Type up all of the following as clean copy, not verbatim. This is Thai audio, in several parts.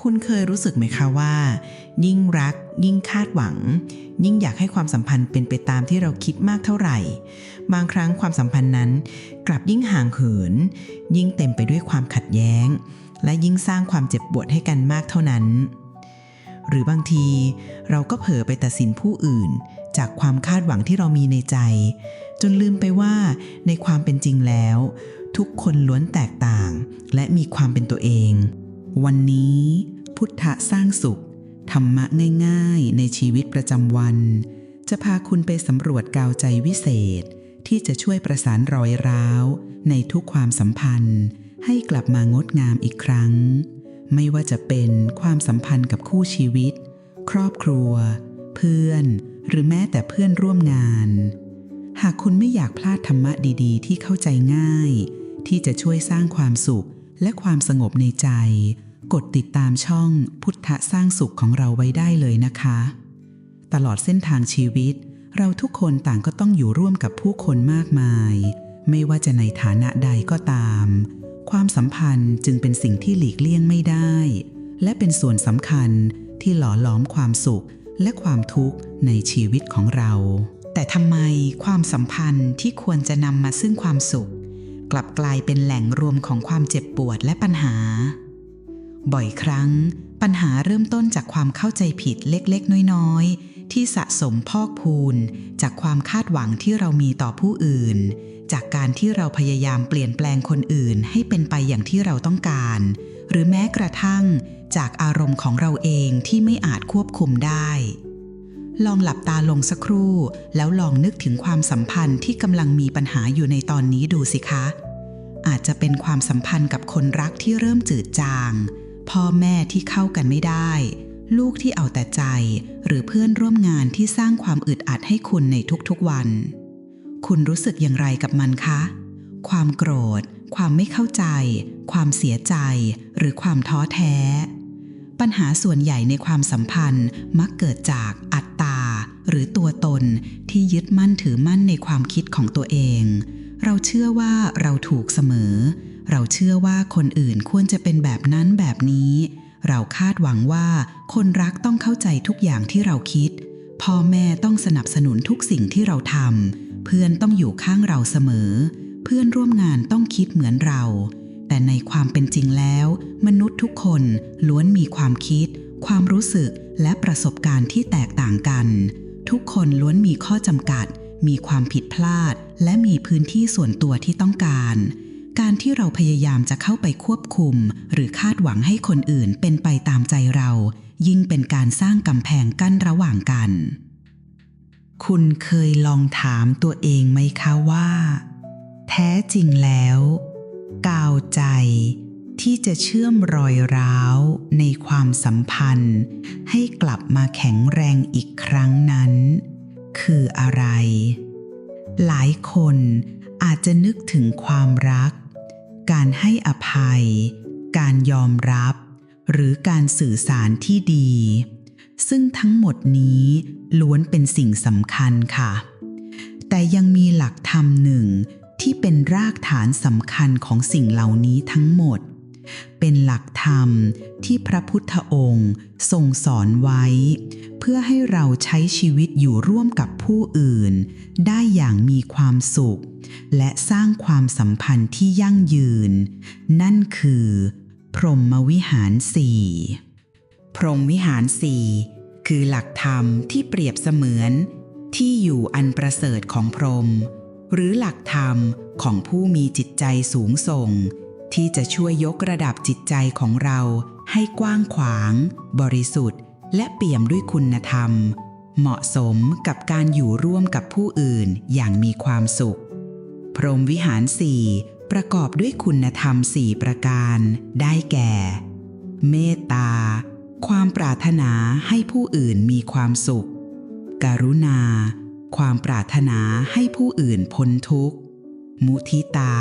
คุณเคยรู้สึกไหมคะว่ายิ่งรักยิ่งคาดหวังยิ่งอยากให้ความสัมพันธ์เป็นไปตามที่เราคิดมากเท่าไหร่บางครั้งความสัมพันธ์นั้นกลับยิ่งห่างเหินยิ่งเต็มไปด้วยความขัดแย้งและยิ่งสร้างความเจ็บปวดให้กันมากเท่านั้นหรือบางทีเราก็เผลอไปตัดสินผู้อื่นจากความคาดหวังที่เรามีในใจจนลืมไปว่าในความเป็นจริงแล้วทุกคนล้วนแตกต่างและมีความเป็นตัวเองวันนี้พุทธะสร้างสุขธรรมะง่ายๆในชีวิตประจำวันจะพาคุณไปสำรวจกาวใจวิเศษที่จะช่วยประสานรอยร้าวในทุกความสัมพันธ์ให้กลับมางดงามอีกครั้งไม่ว่าจะเป็นความสัมพันธ์กับคู่ชีวิตครอบครัวเพื่อนหรือแม้แต่เพื่อนร่วมงานหากคุณไม่อยากพลาดธรรมะดีๆที่เข้าใจง่ายที่จะช่วยสร้างความสุขและความสงบในใจกดติดตามช่องพุทธะสร้างสุขของเราไว้ได้เลยนะคะตลอดเส้นทางชีวิตเราทุกคนต่างก็ต้องอยู่ร่วมกับผู้คนมากมายไม่ว่าจะในฐานะใดก็ตามความสัมพันธ์จึงเป็นสิ่งที่หลีกเลี่ยงไม่ได้และเป็นส่วนสำคัญที่หล่อหลอมความสุขและความทุกข์ในชีวิตของเราแต่ทำไมความสัมพันธ์ที่ควรจะนำมาซึ่งความสุขกลับกลายเป็นแหล่งรวมของความเจ็บปวดและปัญหาบ่อยครั้งปัญหาเริ่มต้นจากความเข้าใจผิดเล็กๆน้อยๆที่สะสมพอกพูนจากความคาดหวังที่เรามีต่อผู้อื่นจากการที่เราพยายามเปลี่ยนแปลงคนอื่นให้เป็นไปอย่างที่เราต้องการหรือแม้กระทั่งจากอารมณ์ของเราเองที่ไม่อาจควบคุมได้ลองหลับตาลงสักครู่แล้วลองนึกถึงความสัมพันธ์ที่กำลังมีปัญหาอยู่ในตอนนี้ดูสิคะอาจจะเป็นความสัมพันธ์กับคนรักที่เริ่มจืดจางพ่อแม่ที่เข้ากันไม่ได้ลูกที่เอาแต่ใจหรือเพื่อนร่วมงานที่สร้างความอึดอัดให้คุณในทุกๆวันคุณรู้สึกอย่างไรกับมันคะความโกรธความไม่เข้าใจความเสียใจหรือความท้อแท้ปัญหาส่วนใหญ่ในความสัมพันธ์มักเกิดจากอัตตาหรือตัวตนที่ยึดมั่นถือมั่นในความคิดของตัวเองเราเชื่อว่าเราถูกเสมอเราเชื่อว่าคนอื่นควรจะเป็นแบบนั้นแบบนี้เราคาดหวังว่าคนรักต้องเข้าใจทุกอย่างที่เราคิดพ่อแม่ต้องสนับสนุนทุกสิ่งที่เราทำเพื่อนต้องอยู่ข้างเราเสมอเพื่อนร่วมงานต้องคิดเหมือนเราแต่ในความเป็นจริงแล้วมนุษย์ทุกคนล้วนมีความคิดความรู้สึกและประสบการณ์ที่แตกต่างกันทุกคนล้วนมีข้อจำกัดมีความผิดพลาดและมีพื้นที่ส่วนตัวที่ต้องการที่เราพยายามจะเข้าไปควบคุมหรือคาดหวังให้คนอื่นเป็นไปตามใจเรายิ่งเป็นการสร้างกำแพงกั้นระหว่างกันคุณเคยลองถามตัวเองไหมคะว่าแท้จริงแล้วกาวใจที่จะเชื่อมรอยร้าวในความสัมพันธ์ให้กลับมาแข็งแรงอีกครั้งนั้นคืออะไรหลายคนอาจจะนึกถึงความรักการให้อภัยการยอมรับหรือการสื่อสารที่ดีซึ่งทั้งหมดนี้ล้วนเป็นสิ่งสำคัญค่ะแต่ยังมีหลักธรรมหนึ่งที่เป็นรากฐานสำคัญของสิ่งเหล่านี้ทั้งหมดเป็นหลักธรรมที่พระพุทธองค์ทรงสอนไว้เพื่อให้เราใช้ชีวิตอยู่ร่วมกับผู้อื่นได้อย่างมีความสุขและสร้างความสัมพันธ์ที่ยั่งยืนนั่นคือพรหมวิหารสี่พรหมวิหารสี่คือหลักธรรมที่เปรียบเสมือนที่อยู่อันประเสริฐของพรหมหรือหลักธรรมของผู้มีจิตใจสูงส่งที่จะช่วยยกระดับจิตใจของเราให้กว้างขวางบริสุทธิ์และเปี่ยมด้วยคุณธรรมเหมาะสมกับการอยู่ร่วมกับผู้อื่นอย่างมีความสุขพรหมวิหารสี่ประกอบด้วยคุณธรรม4ประการได้แก่เมตตาความปรารถนาให้ผู้อื่นมีความสุขกรุณาความปรารถนาให้ผู้อื่นพ้นทุกข์มุทิตา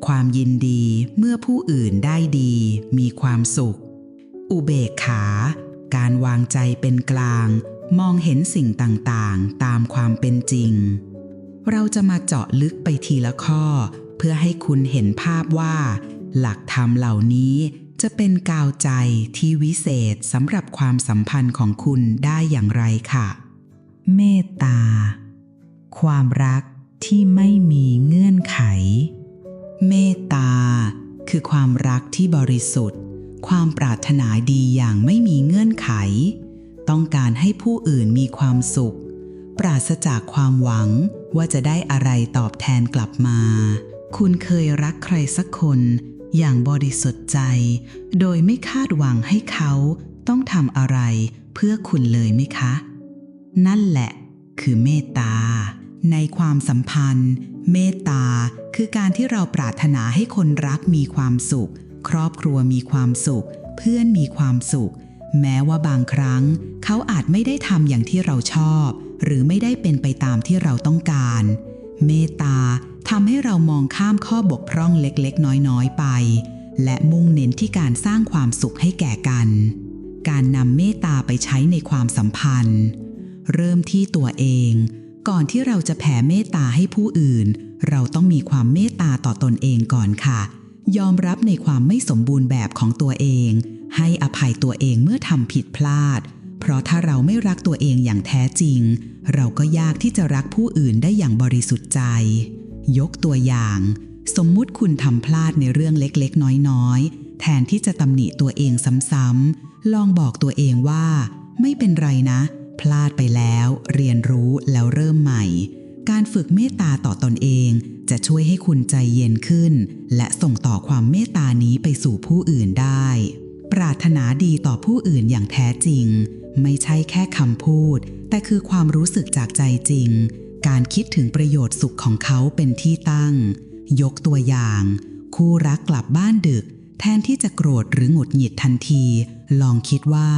ความยินดีเมื่อผู้อื่นได้ดีมีความสุขอุเบกขาการวางใจเป็นกลางมองเห็นสิ่งต่างๆตามความเป็นจริงเราจะมาเจาะลึกไปทีละข้อเพื่อให้คุณเห็นภาพว่าหลักธรรมเหล่านี้จะ จะเป็นกาวใจที่วิเศษสำหรับความสัมพันธ์ของคุณได้อย่างไรค่ะ เมตตาความรักที่ไม่มีเงื่อนไขเมตตาคือความรักที่บริสุทธิ์ความปรารถนาดีอย่างไม่มีเงื่อนไขต้องการให้ผู้อื่นมีความสุขปราศจากความหวังว่าจะได้อะไรตอบแทนกลับมาคุณเคยรักใครสักคนอย่างบริสุทธิ์ใจโดยไม่คาดหวังให้เขาต้องทำอะไรเพื่อคุณเลยไหมคะนั่นแหละคือเมตตาในความสัมพันธ์เมตตาคือการที่เราปรารถนาให้คนรักมีความสุขครอบครัวมีความสุขเพื่อนมีความสุขแม้ว่าบางครั้งเขาอาจไม่ได้ทำอย่างที่เราชอบหรือไม่ได้เป็นไปตามที่เราต้องการเมตตาทำให้เรามองข้ามข้อบกพร่องเล็กๆน้อยๆไปและมุ่งเน้นที่การสร้างความสุขให้แก่กันการนำเมตตาไปใช้ในความสัมพันธ์เริ่มที่ตัวเองก่อนที่เราจะแผ่เมตตาให้ผู้อื่นเราต้องมีความเมตตาต่อตนเองก่อนค่ะยอมรับในความไม่สมบูรณ์แบบของตัวเองให้อภัยตัวเองเมื่อทำผิดพลาดเพราะถ้าเราไม่รักตัวเองอย่างแท้จริงเราก็ยากที่จะรักผู้อื่นได้อย่างบริสุทธิ์ใจยกตัวอย่างสมมุติคุณทำพลาดในเรื่องเล็กๆน้อยๆแทนที่จะตำหนิตัวเองซ้ำๆลองบอกตัวเองว่าไม่เป็นไรนะพลาดไปแล้วเรียนรู้แล้วเริ่มใหม่การฝึกเมตตาต่อตนเองจะช่วยให้คุณใจเย็นขึ้นและส่งต่อความเมตตานี้ไปสู่ผู้อื่นได้ปรารถนาดีต่อผู้อื่นอย่างแท้จริงไม่ใช่แค่คำพูดแต่คือความรู้สึกจากใจจริงการคิดถึงประโยชน์สุขของเขาเป็นที่ตั้งยกตัวอย่างคู่รักกลับบ้านดึกแทนที่จะโกรธหรือหงุดหงิดทันทีลองคิดว่า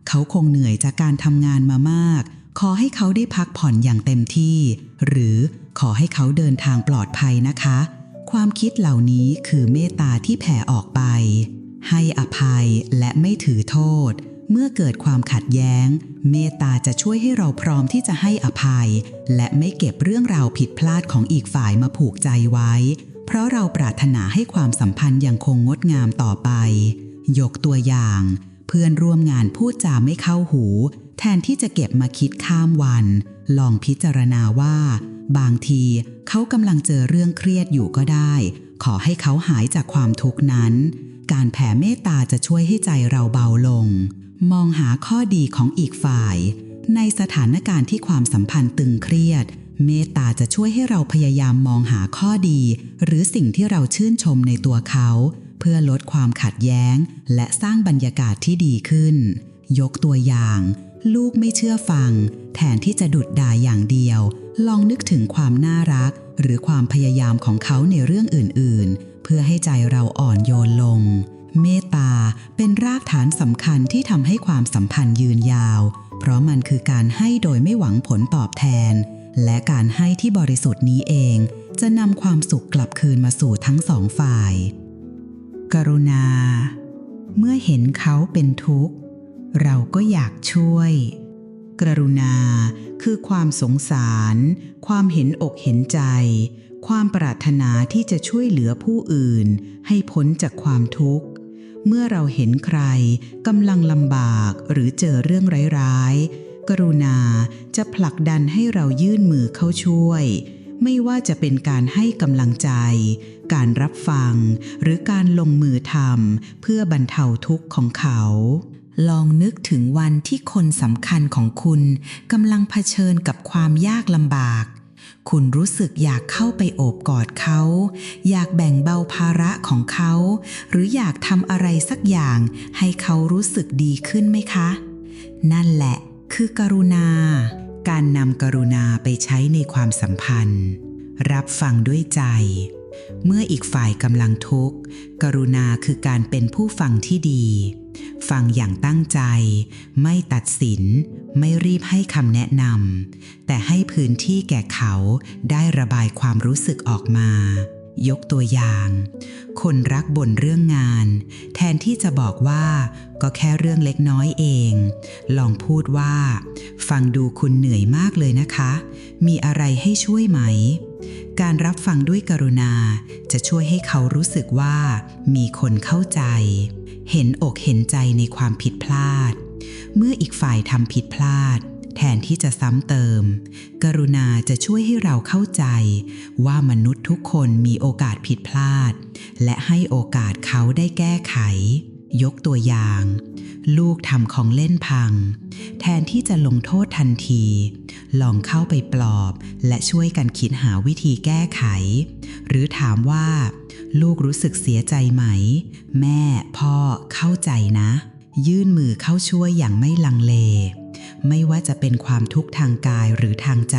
เขาคงเหนื่อยจากการทำงานมามากขอให้เขาได้พักผ่อนอย่างเต็มที่หรือขอให้เขาเดินทางปลอดภัยนะคะความคิดเหล่านี้คือเมตตาที่แผ่ออกไปให้อภัยและไม่ถือโทษเมื่อเกิดความขัดแย้งเมตตาจะช่วยให้เราพร้อมที่จะให้อภัยและไม่เก็บเรื่องราวผิดพลาดของอีกฝ่ายมาผูกใจไว้เพราะเราปรารถนาให้ความสัมพันธ์ยังคงงดงามต่อไปยกตัวอย่างเพื่อนร่วมงานพูดจาไม่เข้าหูแทนที่จะเก็บมาคิดข้ามวันลองพิจารณาว่าบางทีเขากำลังเจอเรื่องเครียดอยู่ก็ได้ขอให้เขาหายจากความทุกข์นั้นการแผ่เมตตาจะช่วยให้ใจเราเบาลงมองหาข้อดีของอีกฝ่ายในสถานการณ์ที่ความสัมพันธ์ตึงเครียดเมตตาจะช่วยให้เราพยายามมองหาข้อดีหรือสิ่งที่เราชื่นชมในตัวเขาเพื่อลดความขัดแย้งและสร้างบรรยากาศที่ดีขึ้นยกตัวอย่างลูกไม่เชื่อฟังแทนที่จะดุดด่าอย่างเดียวลองนึกถึงความน่ารักหรือความพยายามของเขาในเรื่องอื่นๆเพื่อให้ใจเราอ่อนโยนลงเมตตาเป็นรากฐานสำคัญที่ทำให้ความสัมพันธ์ยืนยาวเพราะมันคือการให้โดยไม่หวังผลตอบแทนและการให้ที่บริสุทธิ์นี้เองจะนำความสุขกลับคืนมาสู่ทั้งสองฝ่ายกรุณาเมื่อเห็นเขาเป็นทุกข์เราก็อยากช่วยกรุณาคือความสงสารความเห็นอกเห็นใจความปรารถนาที่จะช่วยเหลือผู้อื่นให้พ้นจากความทุกข์เมื่อเราเห็นใครกำลังลำบากหรือเจอเรื่องร้ายๆกรุณาจะผลักดันให้เรายื่นมือเข้าช่วยไม่ว่าจะเป็นการให้กำลังใจการรับฟังหรือการลงมือทำเพื่อบรรเทาทุกข์ของเขาลองนึกถึงวันที่คนสำคัญของคุณกำลังเผชิญกับความยากลำบากคุณรู้สึกอยากเข้าไปโอบกอดเขาอยากแบ่งเบาภาระของเขาหรืออยากทำอะไรสักอย่างให้เขารู้สึกดีขึ้นไหมคะนั่นแหละคือกรุณาการนำกรุณาไปใช้ในความสัมพันธ์รับฟังด้วยใจเมื่ออีกฝ่ายกำลังทุกข์กรุณาคือการเป็นผู้ฟังที่ดีฟังอย่างตั้งใจไม่ตัดสินไม่รีบให้คำแนะนำแต่ให้พื้นที่แก่เขาได้ระบายความรู้สึกออกมายกตัวอย่างคนรักบ่นเรื่องงานแทนที่จะบอกว่าก็แค่เรื่องเล็กน้อยเองลองพูดว่าฟังดูคุณเหนื่อยมากเลยนะคะมีอะไรให้ช่วยไหมการรับฟังด้วยกรุณาจะช่วยให้เขารู้สึกว่ามีคนเข้าใจ เห็นอกเห็นใจในความผิดพลาดเมื่ออีกฝ่ายทำผิดพลาดแทนที่จะซ้ำเติมกรุณาจะช่วยให้เราเข้าใจว่ามนุษย์ทุกคนมีโอกาสผิดพลาดและให้โอกาสเขาได้แก้ไขยกตัวอย่างลูกทำของเล่นพังแทนที่จะลงโทษทันทีลองเข้าไปปลอบและช่วยกันคิดหาวิธีแก้ไขหรือถามว่าลูกรู้สึกเสียใจไหมแม่พ่อเข้าใจนะยื่นมือเข้าช่วยอย่างไม่ลังเลไม่ว่าจะเป็นความทุกข์ทางกายหรือทางใจ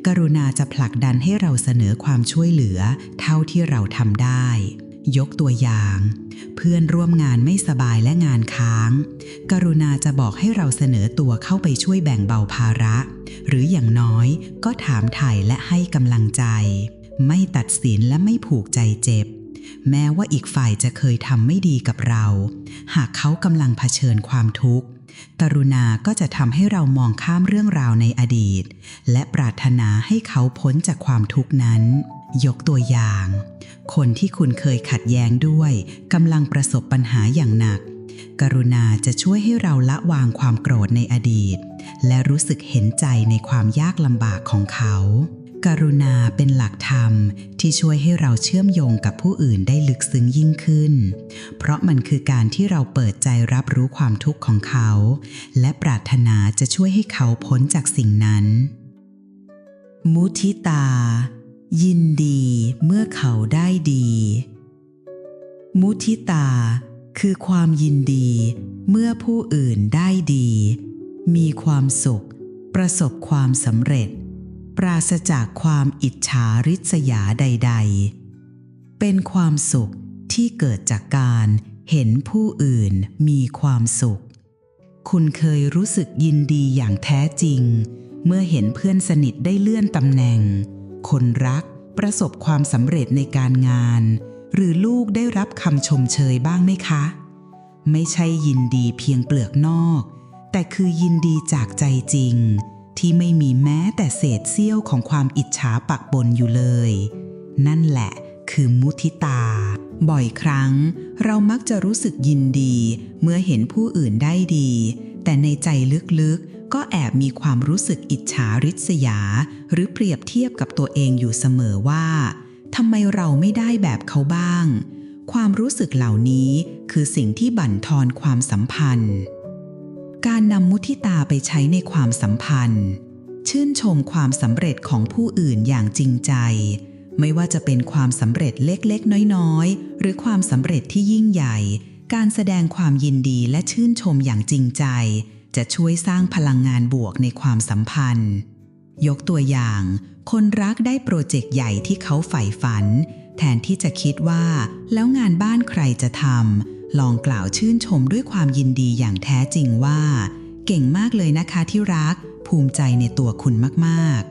กรุณาจะผลักดันให้เราเสนอความช่วยเหลือเท่าที่เราทำได้ยกตัวอย่างเพื่อนร่วมงานไม่สบายและงานค้างกรุณาจะบอกให้เราเสนอตัวเข้าไปช่วยแบ่งเบาภาระหรืออย่างน้อยก็ถามถ่ายและให้กำลังใจไม่ตัดสินและไม่ผูกใจเจ็บแม้ว่าอีกฝ่ายจะเคยทำไม่ดีกับเราหากเขากำลังเผชิญความทุกข์กรุณาก็จะทำให้เรามองข้ามเรื่องราวในอดีตและปรารถนาให้เขาพ้นจากความทุกข์นั้นยกตัวอย่างคนที่คุณเคยขัดแย้งด้วยกำลังประสบปัญหาอย่างหนักกรุณาจะช่วยให้เราละวางความโกรธในอดีตและรู้สึกเห็นใจในความยากลำบากของเขากรุณาเป็นหลักธรรมที่ช่วยให้เราเชื่อมโยงกับผู้อื่นได้ลึกซึ้งยิ่งขึ้นเพราะมันคือการที่เราเปิดใจรับรู้ความทุกข์ของเขาและปรารถนาจะช่วยให้เขาพ้นจากสิ่งนั้นมุทิตายินดีเมื่อเขาได้ดีมุทิตาคือความยินดีเมื่อผู้อื่นได้ดีมีความสุขประสบความสำเร็จปราศจากความอิจฉาริษยาใดๆเป็นความสุขที่เกิดจากการเห็นผู้อื่นมีความสุขคุณเคยรู้สึกยินดีอย่างแท้จริงเมื่อเห็นเพื่อนสนิทได้เลื่อนตำแหน่งคนรักประสบความสำเร็จในการงานหรือลูกได้รับคำชมเชยบ้างไหมคะไม่ใช่ยินดีเพียงเปลือกนอกแต่คือยินดีจากใจจริงที่ไม่มีแม้แต่เศษเสี้ยวของความอิจฉาปักปนอยู่เลยนั่นแหละคือมุทิตาบ่อยครั้งเรามักจะรู้สึกยินดีเมื่อเห็นผู้อื่นได้ดีแต่ในใจลึกๆก็แอบมีความรู้สึกอิจฉาริษยาหรือเปรียบเทียบกับตัวเองอยู่เสมอว่าทำไมเราไม่ได้แบบเขาบ้างความรู้สึกเหล่านี้คือสิ่งที่บั่นทอนความสัมพันธ์การนำมุทิตาไปใช้ในความสัมพันธ์ชื่นชมความสำเร็จของผู้อื่นอย่างจริงใจไม่ว่าจะเป็นความสำเร็จเล็กๆน้อยๆหรือความสำเร็จที่ยิ่งใหญ่การแสดงความยินดีและชื่นชมอย่างจริงใจจะช่วยสร้างพลังงานบวกในความสัมพันธ์ยกตัวอย่างคนรักได้โปรเจกต์ใหญ่ที่เขาใฝ่ฝันแทนที่จะคิดว่าแล้วงานบ้านใครจะทำลองกล่าวชื่นชมด้วยความยินดีอย่างแท้จริงว่าเก่งมากเลยนะคะที่รักภูมิใจในตัวคุณมาก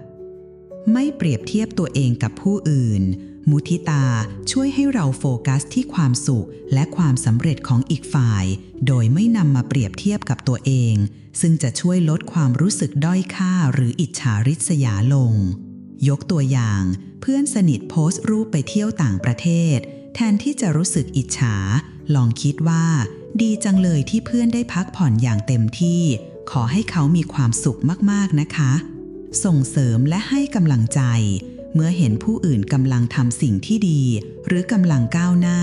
ๆไม่เปรียบเทียบตัวเองกับผู้อื่นมุทิตาช่วยให้เราโฟกัสที่ความสุขและความสำเร็จของอีกฝ่ายโดยไม่นำมาเปรียบเทียบกับตัวเองซึ่งจะช่วยลดความรู้สึกด้อยค่าหรืออิจฉาริษยาลงยกตัวอย่างเพื่อนสนิทโพสต์รูปไปเที่ยวต่างประเทศแทนที่จะรู้สึกอิจฉาลองคิดว่าดีจังเลยที่เพื่อนได้พักผ่อนอย่างเต็มที่ขอให้เขามีความสุขมากๆนะคะส่งเสริมและให้กำลังใจเมื่อเห็นผู้อื่นกำลังทำสิ่งที่ดีหรือกำลังก้าวหน้า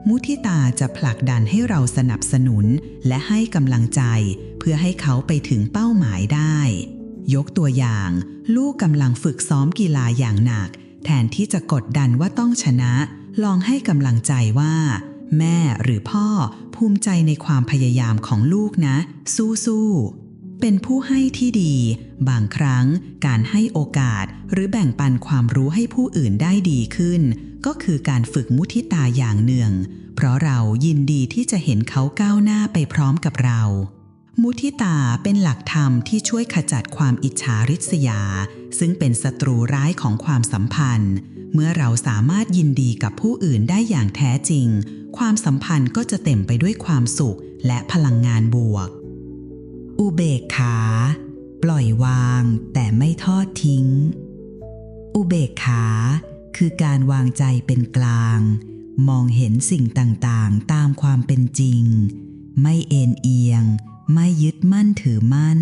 มุทิตาจะผลักดันให้เราสนับสนุนและให้กำลังใจเพื่อให้เขาไปถึงเป้าหมายได้ยกตัวอย่างลูกกำลังฝึกซ้อมกีฬาอย่างหนักแทนที่จะกดดันว่าต้องชนะลองให้กำลังใจว่าแม่หรือพ่อภูมิใจในความพยายามของลูกนะสู้ๆเป็นผู้ให้ที่ดีบางครั้งการให้โอกาสหรือแบ่งปันความรู้ให้ผู้อื่นได้ดีขึ้นก็คือการฝึกมุทิตาอย่างหนึ่งเพราะเรายินดีที่จะเห็นเขาก้าวหน้าไปพร้อมกับเรามุทิตาเป็นหลักธรรมที่ช่วยขจัดความอิจฉาริษยาซึ่งเป็นศัตรูร้ายของความสัมพันธ์เมื่อเราสามารถยินดีกับผู้อื่นได้อย่างแท้จริงความสัมพันธ์ก็จะเต็มไปด้วยความสุขและพลังงานบวกอุเบกขาปล่อยวางแต่ไม่ทอดทิ้งอุเบกขาคือการวางใจเป็นกลาง มองเห็นสิ่งต่างๆตามความเป็นจริงไม่เอ็นเอียงไม่ยึดมั่นถือมั่น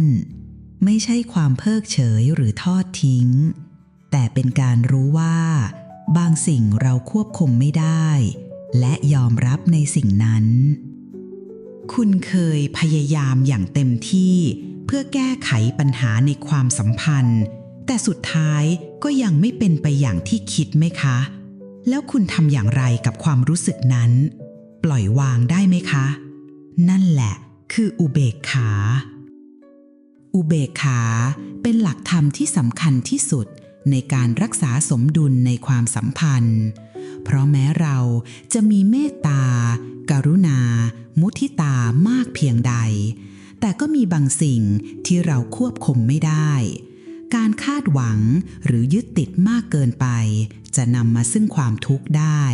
ไม่ใช่ความเพิกเฉยหรือทอดทิ้งแต่เป็นการรู้ว่าบางสิ่งเราควบคุมไม่ได้และยอมรับในสิ่งนั้นคุณเคยพยายามอย่างเต็มที่เพื่อแก้ไขปัญหาในความสัมพันธ์แต่สุดท้ายก็ยังไม่เป็นไปอย่างที่คิดไหมคะแล้วคุณทำอย่างไรกับความรู้สึกนั้นปล่อยวางได้ไหมคะนั่นแหละคืออุเบกขาอุเบกขาเป็นหลักธรรมที่สำคัญที่สุดในการรักษาสมดุลในความสัมพันธ์เพราะแม้เราจะมีเมตตากรุณามุทิตามากเพียงใดแต่ก็มีบางสิ่งที่เราควบคุมไม่ได้การคาดหวังหรือยึดติดมากเกินไปจะนำมาซึ่งความทุกข์ได้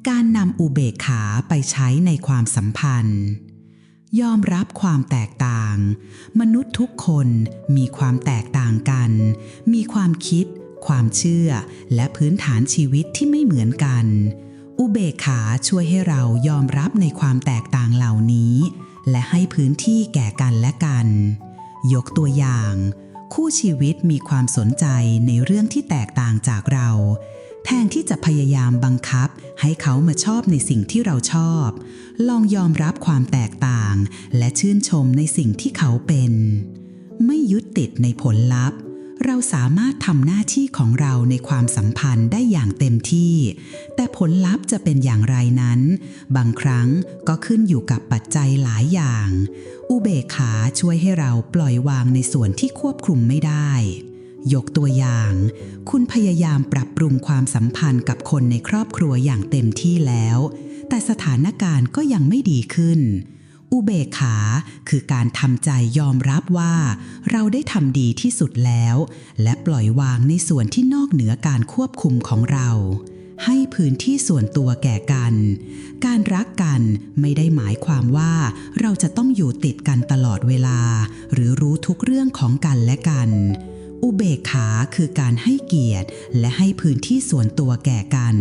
การนำอุเบกขาไปใช้ในความสัมพันธ์ยอมรับความแตกต่างมนุษย์ทุกคนมีความแตกต่างกันมีความคิดความเชื่อและพื้นฐานชีวิตที่ไม่เหมือนกันอุเบกขาช่วยให้เรายอมรับในความแตกต่างเหล่านี้และให้พื้นที่แก่กันและกันยกตัวอย่างคู่ชีวิตมีความสนใจในเรื่องที่แตกต่างจากเราแทนที่จะพยายามบังคับให้เขามาชอบในสิ่งที่เราชอบลองยอมรับความแตกต่างและชื่นชมในสิ่งที่เขาเป็นไม่ยึดติดในผลลัพธ์เราสามารถทำหน้าที่ของเราในความสัมพันธ์ได้อย่างเต็มที่แต่ผลลัพธ์จะเป็นอย่างไรนั้นบางครั้งก็ขึ้นอยู่กับปัจจัยหลายอย่างอุเบกขาช่วยให้เราปล่อยวางในส่วนที่ควบคุมไม่ได้ยกตัวอย่างคุณพยายามปรับปรุงความสัมพันธ์กับคนในครอบครัวอย่างเต็มที่แล้วแต่สถานการณ์ก็ยังไม่ดีขึ้นอุเบกขาคือการทำใจยอมรับว่าเราได้ทำดีที่สุดแล้วและปล่อยวางในส่วนที่นอกเหนือการควบคุมของเราให้พื้นที่ส่วนตัวแก่กันการรักกันไม่ได้หมายความว่าเราจะต้องอยู่ติดกันตลอดเวลาหรือรู้ทุกเรื่องของกันและกันอุเบกขาคือการให้เกียรติและให้พื้นที่ส่วนตัวแก่กัน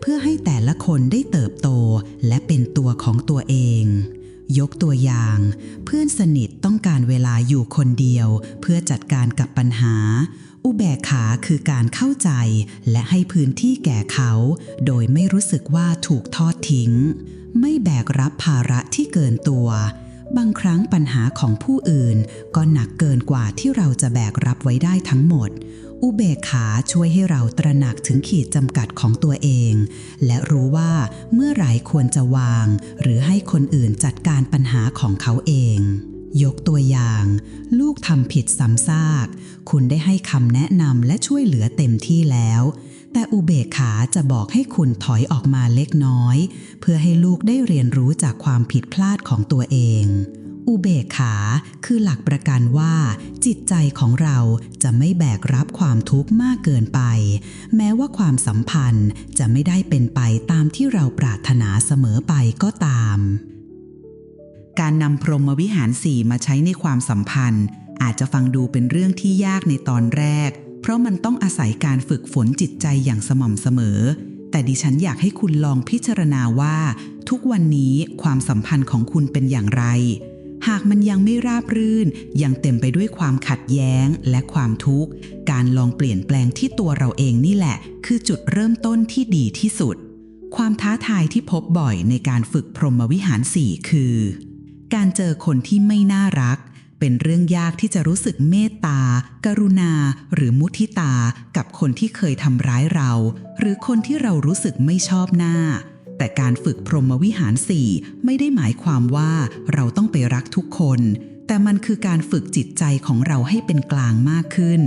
เพื่อให้แต่ละคนได้เติบโตและเป็นตัวของตัวเองยกตัวอย่างเพื่อนสนิทต้องการเวลาอยู่คนเดียวเพื่อจัดการกับปัญหาอุเบกขาคือการเข้าใจและให้พื้นที่แก่เขาโดยไม่รู้สึกว่าถูกทอดทิ้งไม่แบกรับภาระที่เกินตัวบางครั้งปัญหาของผู้อื่นก็หนักเกินกว่าที่เราจะแบกรับไว้ได้ทั้งหมดอุเบกขาช่วยให้เราตระหนักถึงขีดจำกัดของตัวเองและรู้ว่าเมื่อไหร่ควรจะวางหรือให้คนอื่นจัดการปัญหาของเขาเองยกตัวอย่างลูกทำผิดซ้ำซากคุณได้ให้คำแนะนำและช่วยเหลือเต็มที่แล้วแต่อุเบกขาจะบอกให้คุณถอยออกมาเล็กน้อยเพื่อให้ลูกได้เรียนรู้จากความผิดพลาดของตัวเองอุเบกขาคือหลักประกันว่าจิตใจของเราจะไม่แบกรับความทุกข์มากเกินไปแม้ว่าความสัมพันธ์จะไม่ได้เป็นไปตามที่เราปรารถนาเสมอไปก็ตามการนำพรหมวิหาร 4มาใช้ในความสัมพันธ์อาจจะฟังดูเป็นเรื่องที่ยากในตอนแรกเพราะมันต้องอาศัยการฝึกฝนจิตใจอย่างสม่ำเสมอแต่ดิฉันอยากให้คุณลองพิจารณาว่าทุกวันนี้ความสัมพันธ์ของคุณเป็นอย่างไรหากมันยังไม่ราบรื่นยังเต็มไปด้วยความขัดแย้งและความทุกข์การลองเปลี่ยนแปลงที่ตัวเราเองนี่แหละคือจุดเริ่มต้นที่ดีที่สุดความท้าทายที่พบบ่อยในการฝึกพรหมวิหาร 4คือการเจอคนที่ไม่น่ารักเป็นเรื่องยากที่จะรู้สึกเมตตากรุณาหรือมุทิตากับคนที่เคยทำร้ายเราหรือคนที่เรารู้สึกไม่ชอบหน้าแต่การฝึกพรหมวิหาร 4ไม่ได้หมายความว่าเราต้องไปรักทุกคนแต่มันคือการฝึกจิตใจของเราให้เป็นกลางมากขึ้น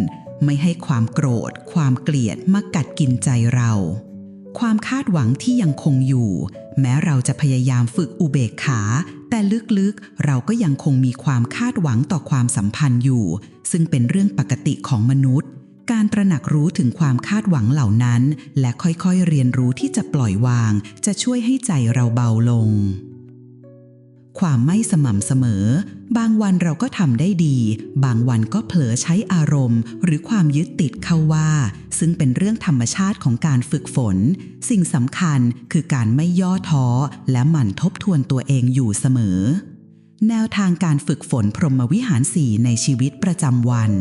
ไม่ให้ความโกรธความเกลียดมากัดกินใจเราความคาดหวังที่ยังคงอยู่แม้เราจะพยายามฝึกอุเบกขาแต่ลึกๆเราก็ยังคงมีความคาดหวังต่อความสัมพันธ์อยู่ซึ่งเป็นเรื่องปกติของมนุษย์การตระหนักรู้ถึงความคาดหวังเหล่านั้นและค่อยๆเรียนรู้ที่จะปล่อยวางจะช่วยให้ใจเราเบาลง ความไม่สม่ำเสมอบางวันเราก็ทำได้ดีบางวันก็เผลอใช้อารมณ์หรือความยึดติดเข้าว่าซึ่งเป็นเรื่องธรรมชาติของการฝึกฝนสิ่งสำคัญคือการไม่ย่อท้อและหมั่นทบทวนตัวเองอยู่เสมอแนวทางการฝึกฝนพรหมวิหาร 4ในชีวิตประจำวัน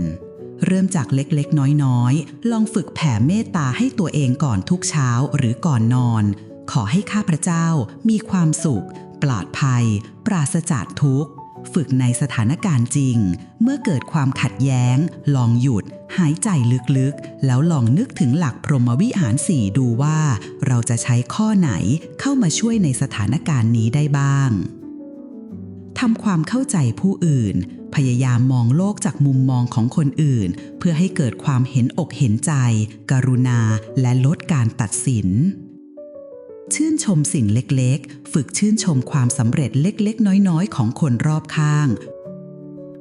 เริ่มจากเล็กๆน้อยๆลองฝึกแผ่เมตตาให้ตัวเองก่อนทุกเช้าหรือก่อนนอนขอให้ข้าพเจ้ามีความสุขปลอดภัยปราศจากทุกข์ฝึกในสถานการณ์จริงเมื่อเกิดความขัดแย้งลองหยุดหายใจลึกๆแล้วลองนึกถึงหลักพรหมวิหาร 4ดูว่าเราจะใช้ข้อไหนเข้ามาช่วยในสถานการณ์นี้ได้บ้างทำความเข้าใจผู้อื่นพยายามมองโลกจากมุมมองของคนอื่นเพื่อให้เกิดความเห็นอกเห็นใจกรุณาและลดการตัดสินชื่นชมสิ่งเล็กๆฝึกชื่นชมความสำเร็จเล็กๆน้อยๆของคนรอบข้าง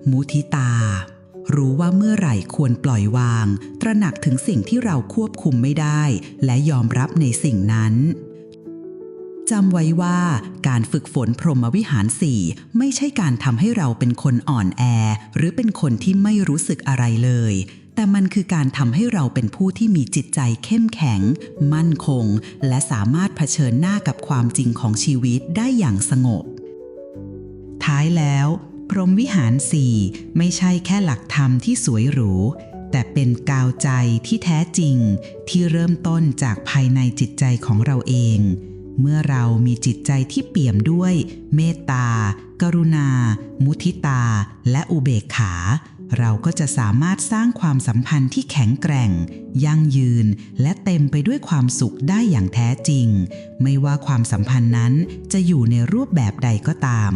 มุทิตารู้ว่าเมื่อไหร่ควรปล่อยวางตระหนักถึงสิ่งที่เราควบคุมไม่ได้และยอมรับในสิ่งนั้นจำไว้ว่าการฝึกฝนพรหมวิหาร 4ไม่ใช่การทำให้เราเป็นคนอ่อนแอหรือเป็นคนที่ไม่รู้สึกอะไรเลยแต่มันคือการทำให้เราเป็นผู้ที่มีจิตใจเข้มแข็งมั่นคงและสามารถเผชิญหน้ากับความจริงของชีวิตได้อย่างสงบท้ายแล้วพรหมวิหาร 4ไม่ใช่แค่หลักธรรมที่สวยหรูแต่เป็นกาวใจที่แท้จริงที่เริ่มต้นจากภายในจิตใจของเราเองเมื่อเรามีจิตใจที่เปี่ยมด้วยเมตตากรุณามุทิตาและอุเบกขาเราก็จะสามารถสร้างความสัมพันธ์ที่แข็งแกร่งยั่งยืนและเต็มไปด้วยความสุขได้อย่างแท้จริงไม่ว่าความสัมพันธ์นั้นจะอยู่ในรูปแบบใดก็ตาม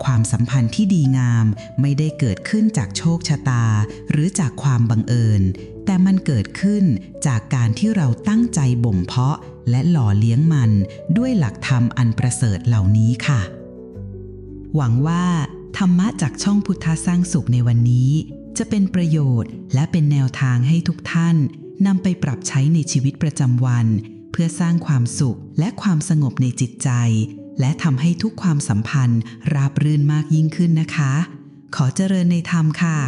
ความสัมพันธ์ที่ดีงามไม่ได้เกิดขึ้นจากโชคชะตาหรือจากความบังเอิญแต่มันเกิดขึ้นจากการที่เราตั้งใจบ่มเพาะและหล่อเลี้ยงมันด้วยหลักธรรมอันประเสริฐเหล่านี้ค่ะหวังว่าธรรมะจากช่องพุทธสร้างสุขในวันนี้จะเป็นประโยชน์และเป็นแนวทางให้ทุกท่านนำไปปรับใช้ในชีวิตประจำวันเพื่อสร้างความสุขและความสงบในจิตใจและทำให้ทุกความสัมพันธ์ราบรื่นมากยิ่งขึ้นนะคะขอเจริญในธรรมค่ะ